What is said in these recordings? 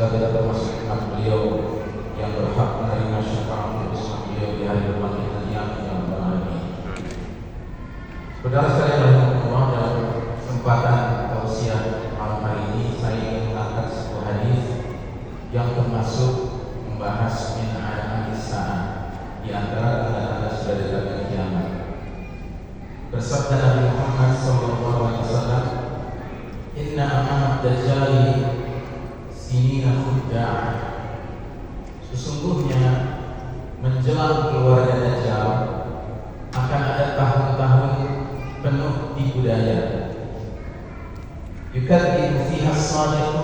semoga kita termasuk umat beliau yang berhak menerima syafaat bersama beliau di hari kiamat yang berlalu. Saudara sekalian rahimakumullah, dalam kesempatan tausiah malam hari ini saya ingin mengangkat sebuah hadis yang termasuk membahas min al-Isa'ah, di antara tanda-tanda sudah dekatnya kiamat. Bersabda Nabi Muhammad SAW, inna amanat dajjali sinina khudda'ah, sesungguhnya menjelang keluarnya Dajjal akan ada tahun-tahun penuh tipu daya. Yukadzibu fiha as-sadiq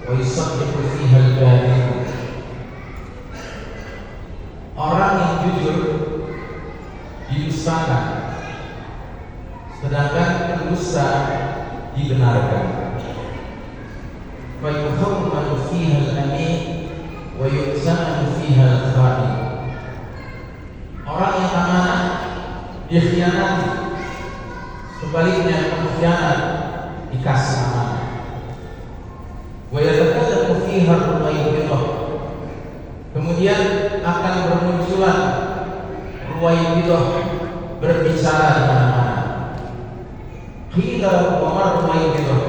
wa yusaddiqu fiha al-kadhib. Orang yang jujur didustakan, sedangkan pendusta dibenarkan. Fa yuhammadu fiha al-amin wa yu'zanu fiha al-kha'in. Orang yang amanah dikhianati, sebaliknya pengkhianat dikasih amanah. Wa yatakallamu fiha al-ruwaybidah, kemudian akan bermunculan ruwaybidah berbicara di mana-mana. Qila wa ma ruwaybidah,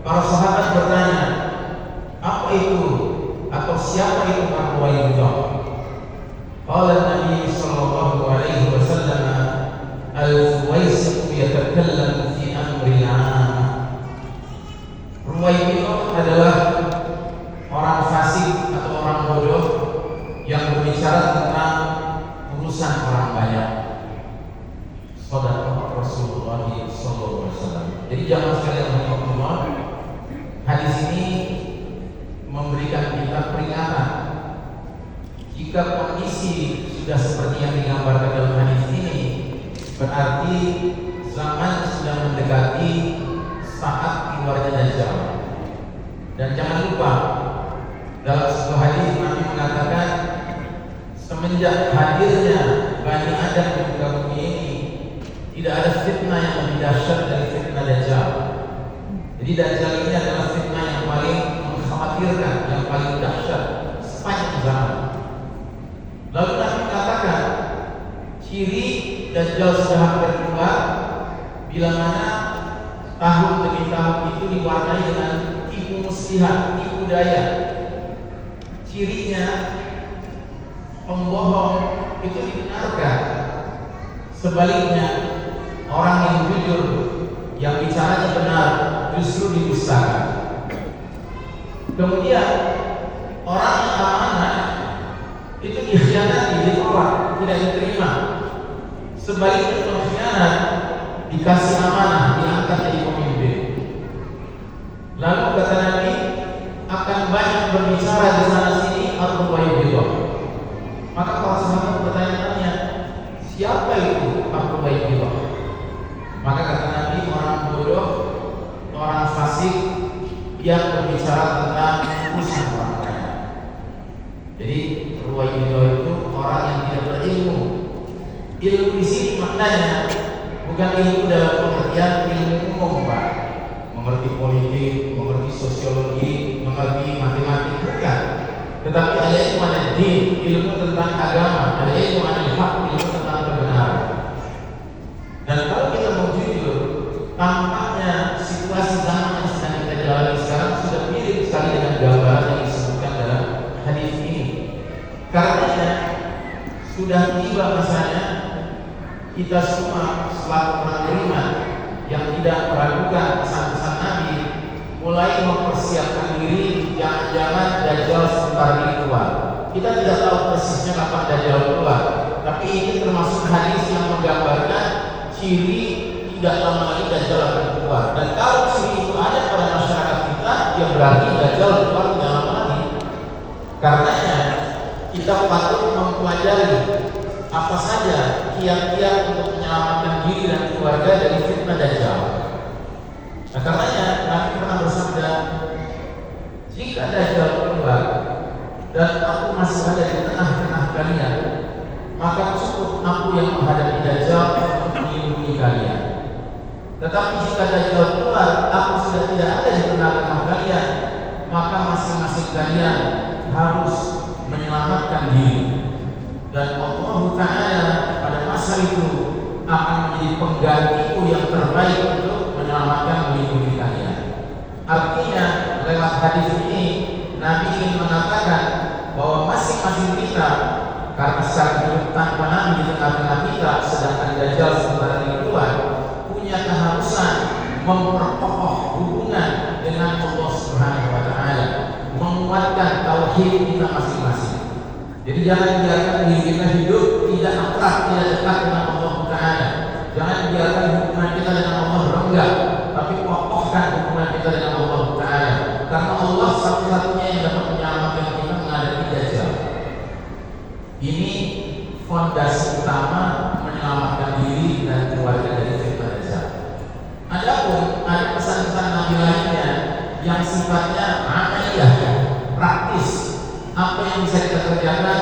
para sahabat bertanya, apa itu atau siapa itu ruwaybidah? Qala Nabi sallallahu alaihi wasallam, al-fuwaisiq yatakallamu fi amri al-'am. Ruwaybidah adalah orang fasik atau orang bodoh yang berbicara tentang urusan orang banyak. Shadaqah Rasulullah sallallahu alaihi wasallam. Jadi jamaah sekalian rahimakumullah, hadis ini memberikan kita peringatan. Jika kondisi sudah seperti yang digambarkan dalam hadis ini, berarti zaman sudah mendekati saat keluarnya Dajjal. Dan jangan lupa, dalam sebuah hadis Nabi mengatakan, semenjak hadirnya Bani Adam di muka bumi ini, tidak ada fitnah yang lebih dahsyat dari fitnah Dajjal. Jadi Dajjal ini adalah fitnah yang paling mengkhawatirkan, yang paling dahsyat sepanjang zaman. Lalu Nabi mengatakan, ciri Dajjal sudah hampir keluar bila mana tahun demi tahun itu diwarnai dengan tipu muslihat, tipu daya. Cirinya pembohong itu dibenarkan, sebaliknya orang yang jujur, yang bicaranya benar, justru didustakan. Kemudian orang yang amanah itu dikhianati, ditolak, tidak diterima. Sebaliknya pengkhianat dikasih amanah, diangkat jadi pemimpin. Lalu kata Nabi, akan banyak berbicara di sana sini ar-ruwaybidah. Maka para sahabat bertanya-tanya, siapa itu ar-ruwaybidah? Maka kata Nabi, orang bodoh, orang fasik yang berbicara tentang urusan orang kaya. Jadi ruwaybidah itu orang yang tidak berilmu. Ilmu di sini maknanya bukan ilmu dalam pengertian ilmu umum, Pak. Mengerti politik, mengerti sosiologi, mengerti matematik, bukan. Tetapi ada ilmu ad-din, ilmu tentang agama, ada ilmu al-haq, ilmu tentang kebenaran. Dan kalau kita mau jujur, tampaknya situasi zaman yang sedang kita jalani sekarang sudah mirip sekali dengan gambaran yang disebutkan dalam hadis ini. Karena sudah tiba masanya kita semua selaku orang beriman yang tidak meragukan pesan-pesan Nabi mulai mempersiapkan diri, jangan-jangan Dajjal sebentar lagi keluar. Kita tidak tahu persisnya kapan Dajjal keluar, tapi ini termasuk hadis yang menggambarkan ciri tidak lama lagi Dajjal akan keluar. Dan kalau ciri itu ada pada masyarakat kita, ya berarti Dajjal keluar tidak lama lagi. Karenanya kita patut mempelajari apa saja kiat-kiat untuk menyelamatkan diri dan keluarga dari fitnah Dajjal. Nah, karenanya Nabi pernah bersabda, jika Dajjal keluar dan aku masih ada di tengah-tengah kalian, maka cukup aku yang menghadapi Dajjal untuk melindungi kalian. Tetapi jika Dajjal keluar, aku sudah tidak ada di tengah-tengah kalian, maka masing-masing sekalian harus menyelamatkan diri, dan Allah Ta'ala pada masa itu akan menjadi penggantiku yang terbaik untuk menyelamatkan diri kalian. Artinya lewat hadis ini Nabi ingin mengatakan bahwa masing-masing kita, karena secara hidup tanpa Nabi di tengah-tengah kita, sedangkan Dajjal sebentar di luar, punya keharusan memperkokoh hubungan dengan Allah Subhanahu wa Ta'ala, menguatkan tauhid kita masing-masing. Jadi jangan biarkan diri kita hidup tidak akrab, tidak dekat dengan Allah Ta'ala. Jangan biarkan hubungan kita dengan Allah renggang, tapi kokohkan hubungan kita dengan Allah Ta'ala, karena Allah satu-satunya yang dapat menyelamatkan kita menghadapi Dajjal. Ini fondasi utama menyelamatkan diri dan keluarga dari fitnah Dajjal. Adapun ada pesan-pesan Nabi lainnya yang sifatnya amaliyah, praktis, apa yang bisa kita kerjakan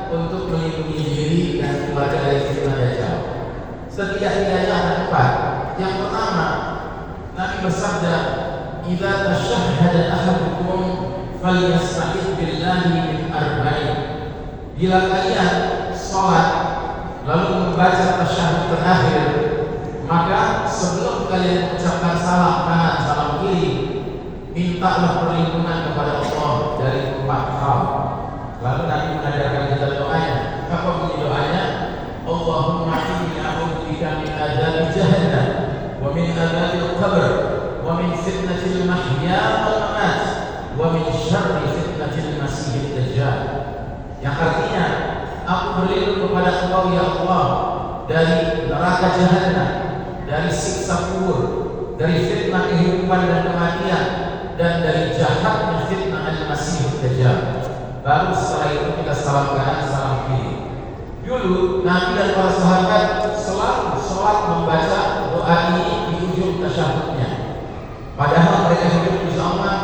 untuk melindungi diri dan keluarga dari fitnah Dajjal. Setidaknya ada 4. Yang pertama, Nabi bersabda, "Idza tashahhada ahadukum falyasta'idz billahi min arba'in." Bila kalian sholat lalu membaca tasyahud terakhir, maka sebelum kalian mengucapkan salam kanan salam kiri, mintalah perlindungan kepada Allah dari 4 hal. Lalu Nabi mengajarkan kita doanya. Apa bunyi doanya? Allahumma inni a'udzubika min adzabi jahannam wa min adzabil qabr wa min fitnatil mahya wal mamat wa min syarri fitnatil masiihid dajjal. Yang artinya, aku berlindung kepada Engkau ya Allah dari neraka jahanam, dari siksa kubur, dari fitnah kehidupan dan kematian, dan dari jahatnya fitnah al-Masih Dajjal. Baru setelah itu kita salam kanan salam kiri. Dulu Nabi dan para sahabat selalu sholat membaca doa ini di ujung tasyahudnya. Padahal mereka hidup di zaman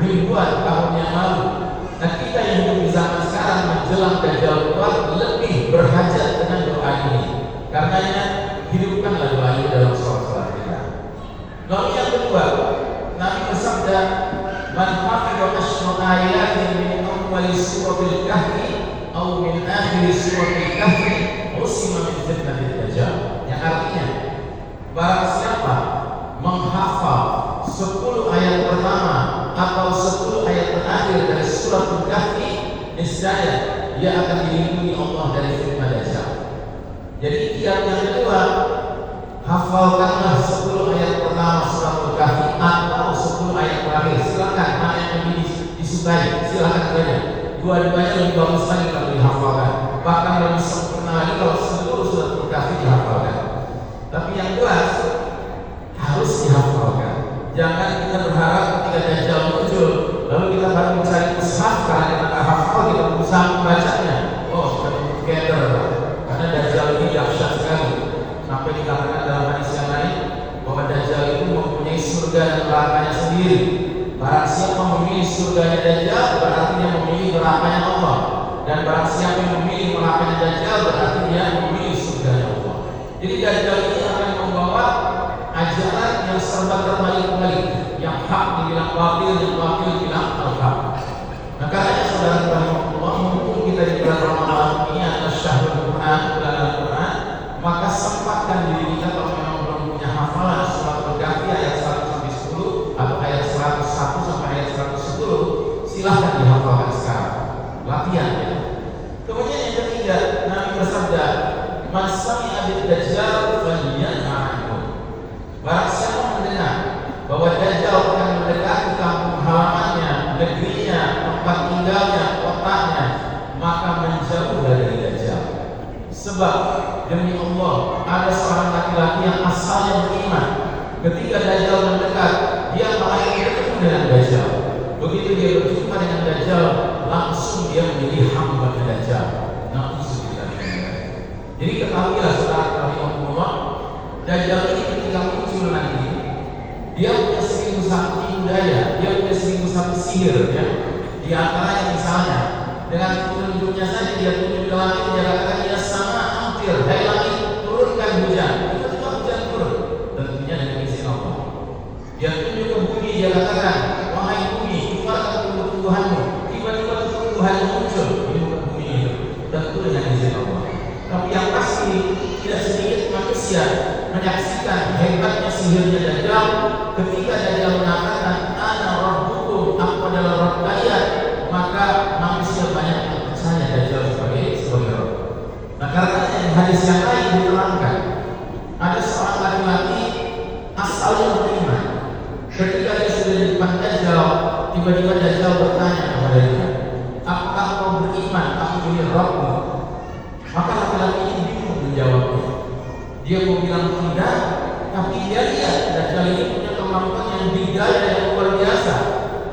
ribuan tahun yang lalu. Dan kita yang hidup di zaman sekarang menjelang Dajjal keluar lebih berhajat dengan doa ini. Karenanya hidupkanlah doa ini dalam sholat kita. Lalu yang kedua, Nabi bersabda, "Man hafidha asyra ayatin min awwali suratil kahfi aw min akhir suratil kahfi usima min fitnatil dajjal." Yang artinya, barang siapa menghafal 10 ayat pertama atau 10 ayat terakhir dari surat Al-Kahfi, niscaya dia akan dilindungi Allah dari fitnah Dajjal. Jadi yang kedua, hafalkanlah 10 ayat pertama surat Al-Kahfi atau 10 ayat terakhir. Silakan mana yang lebih disukai, silakan saja. Dua-duanya lebih bagus sekali kalau dihafalkan. Bahkan lebih sempurna lagi kalau seluruh surat Al-Kahfi dihafalkan. Tapi yang jelas harus dihafalkan. Jangan kita berharap ketika Dajjal muncul lalu kita baru mencari mushaf karena kita tak hafal, kita berusaha membacanya. Oh, kita together, karena Dajjal ini dahsyat sekali. Sampai dikatakan dalam hadis yang lain bahwa Dajjal itu mempunyai surga dan nerakanya sendiri. Barang siapa memilih surganya Dajjal, berarti dia memilih nerakanya Allah. Dan barang siapa yang memilih nerakanya Dajjal, berarti dia memilih surganya Allah. Jadi Dajjal ini akan membawa ajaran yang serba terbalik-balik, yang hak dibilang batil, yang batil dibilang al-haq. Nah, karena saudara rahimahullah, mumpung kita di bulan Ramadan ini adalah syahrul Quran, bulan Al-Quran, maka sempatkan diri kita kalau memang belum punya hafalan surat Al-Kahfi ayat 1 sampai 10 atau ayat 101 sampai ayat 110, silahkan dihafalkan sekarang. Latihan ya. Kemudian yang ketiga, Nabi bersabda, "Man sami'a bid-dajjal falyanha." Barang siapa mendengar bahwa Dajjal akan mendekati kampung halamannya, negerinya, tempat tinggalnya, kotanya, maka menjauh dari Dajjal. Sebab demi Allah, ada seorang laki-laki yang asalnya beriman. Ketika Dajjal mendekat, dia malah bertemu dengan Dajjal. Begitu dia berjumpa dengan Dajjal, langsung dia menjadi hamba Dajjal. Na'udzubillah. Jadi ketahuilah saudara rahimahullah, Dajjal ini ketika muncul nanti, dia punya 1001 tipu daya, dia punya 1001 sihir ya. Di antaranya misalnya, dengan tunjuknya saja dia tunjuk ke langit, dia katakan, "Ya sama amtir, hai langit, turunkan hujan." Tiba-tiba hujan turun, tentunya dengan izin Allah. Dia tunjuk ke bumi, dia katakan, "Wahai bumi, keluarkan tumbuh-tumbuhanmu." menyaksikan hebatnya sihirnya Dajjal ketika Dajjal mengatakan ana rabbukum, aku adalah Rabb kalian, maka manusia banyak yang percaya Dajjal sebagai Rabb. Nah, karena di hadis yang lain diterangkan ada seorang laki-laki asalnya beriman. Ketika dia sudah di depan Dajjal, tiba-tiba Dajjal bertanya kepada dia, apakah kau beriman aku ini Rabbmu? Maka laki-laki ini bingung menjawabnya. Dia mau bilang tidak, tapi dia lihat Dajjal ini punya kemampuan yang bidaya yang luar biasa.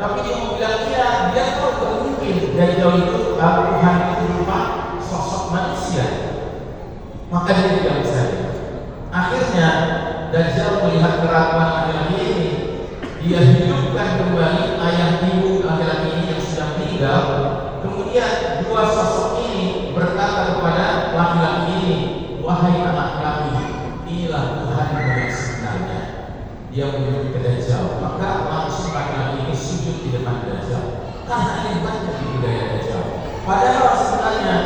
Tapi dia mau bilang iya, dia tahu tak mungkin Dajjal itu Tuhan itu berupa sosok manusia. Maka dia diam saja. Akhirnya Dajjal melihat keraguan laki-laki ini. Dia hidupkan kembali ayah ibu laki-laki ini yang sudah meninggal. Kemudian dua sosok ini berkata kepada laki-laki ini, wahai anak kami, inilah Tuhan yang sebenarnya. Dia menunjuk ke Dajjal. Maka langsung laki-laki ini sujud di depan Dajjal karena hebatnya di budaya Dajjal. Padahal sebenarnya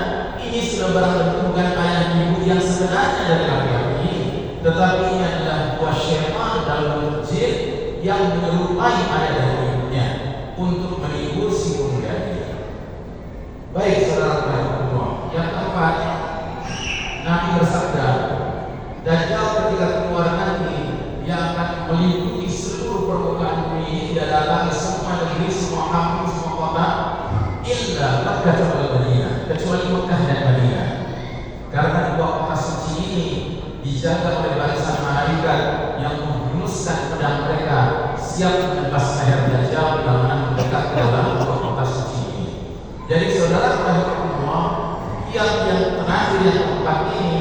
ini sudah barang tentu bukan ayah ibu yang sebenarnya dari laki-laki ini, tetapi ini adalah buah syaitan dalam jin yang menyerupai ayah dan ibunya untuk menghibur si pemuda ini. Baik saudara-saudara, yang keempat, Nabi bersabda, Dajjal ketika keluar nanti dia akan meliputi seluruh permukaan bumi ini, tidak datang semua negeri, semua kampung, semua kota, illa Makkah wal Madinah, kecuali Mekah dan Madinah. Karena dua kota suci ini dijaga oleh barisan malaikat yang menghunuskan pedang mereka siap menebas leher Dajjal bila mana mendekat ke dalam dua kota suci ini. Jadi saudara-saudara, yang terakhir yang keempat ini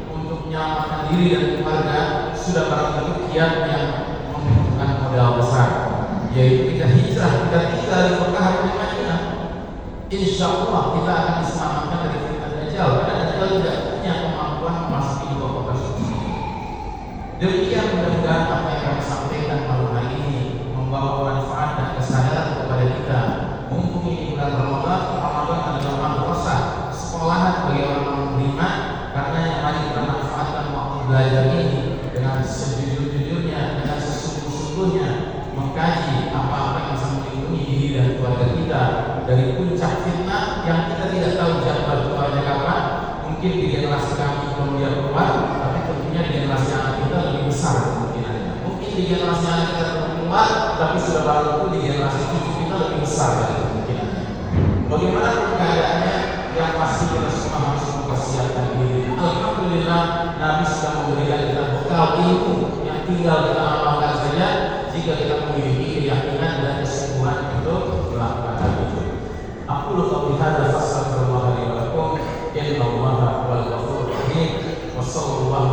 untuk menyelamatkan diri dan keluarga sudah barang tentu kiat yang membutuhkan modal besar, yaitu kita hijrah, kita tinggal di Mekah atau di Madinah. Insya Allah kita akan diselamatkan dari fitnah Dajjal, karena Dajjal tidak punya kemampuan memasuki dua kota suci. Demikian mudah-mudahan apa yang kami sampaikan malam hari ini membawa manfaat dan kesadaran kepada kita. Mumpung ini bulan Ramadan adalah madrasah, sekolahan bagi orang beriman, karena yang mari kita manfaatkan waktu belajar ini dengan sejujur-jujurnya, dengan sesungguh-sungguhnya mengkaji apa-apa yang bisa melindungi diri dan keluarga kita dari puncak fitnah yang kita tidak tahu jadwal keluarnya kapan. Mungkin di generasi kami belum dia keluar, tapi tentunya di generasi anak kita lebih besar kemungkinannya. Mungkin di generasi anak kita belum keluar, tapi sudah baru di generasi cucu kita lebih besar dari kemungkinannya. Bagaimana keadaannya yang pasti kita semua harus mempersiapkan diri. Alhamdulillah Nabi sudah memberikan kita bekal ilmu yang tinggal kita amalkan saja jika kita memiliki keyakinan dan kesungguhan untuk melakukan hal itu. Aku lupa bihada fasallallahu alaihi wa sallam. Inna Allaha wal ghafurur rahim. Wassallallahu